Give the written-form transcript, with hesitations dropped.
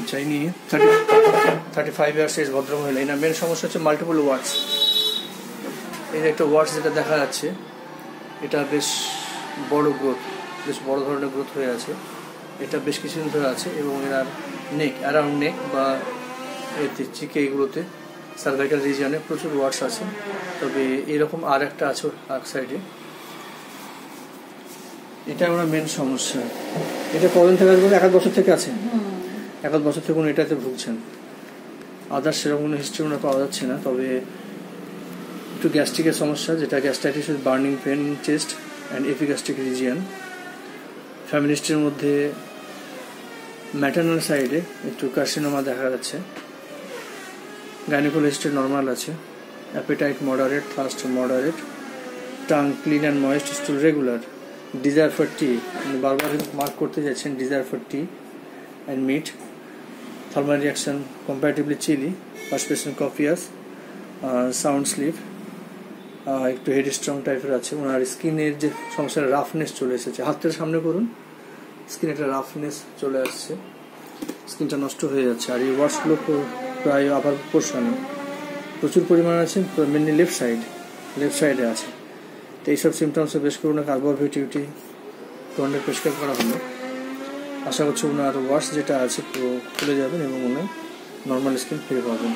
চাইনি 35 years age ভদ্রমহিলা। এনার মেন সমস্যা হচ্ছে মাল্টিপল ওয়ার্ডস। এই যে একটা ওয়ার্ডস যেটা দেখা যাচ্ছে, এটা বেশ বড় গ্রোথ, বেশ বড় ধরনের গ্রোথ হয়ে আছে। এটা বেশ কিছুদিন ধরে আছে এবং এনার নেক, অ্যারাউন্ড নেক বা এতে চিকে, এগুলোতে সার্ভাইকাল রিজিয়নে প্রচুর ওয়ার্ডস আছে। তবে এরকম আর একটা আছে আর সাইডে। এটা ওনার মেন সমস্যা। এটা কদিন থেকে আসবে? 1 বছর থেকে আছে। 1 বছর থেকে উনি এটাতে ভুগছেন। আদার্স সেরকম কোনো হিস্ট্রি ওনার পাওয়া যাচ্ছে না। তবে একটু গ্যাস্ট্রিকের সমস্যা, যেটা gastritis with burning pain in chest and epigastric region. ফ্যামিলিস্টের মধ্যে ম্যাটার্নাল সাইডে একটু কার্সিনোমা দেখা যাচ্ছে। গাইনোকোলজিস্টের নর্মাল আছে। Appetite moderate, thirst moderate, tongue clean and moist, stool regular, desire for tea, বারবার মার্ক করতে যাচ্ছেন desire for tea and meat, thermal reaction comparatively chilly, perspiration copious, sound sleep, একটু হেড স্ট্রং টাইপের আছে। ওনার স্কিনের যে সমস্যা, রাফনেস চলে এসেছে। হাতটা সামনে করুন, স্কিনে একটা রাফনেস চলে আসছে, স্কিনটা নষ্ট হয়ে যাচ্ছে। আর এই ওয়ার্ডসগুলো প্রায় আবার পোর্শনে প্রচুর পরিমাণে আছে, মেনলি লেফট সাইডে আছে। তো এইসব সিমটমসে বেশ করে ওনাকে আরবোভিটিউটি 200 প্রেসক্রাইব করা হলো। আশা করছি ওনার ওয়ার্ডস যেটা আছে পুরো খুলে যাবেন এবং উনি নর্মাল স্কিন ফিরে পাবেন।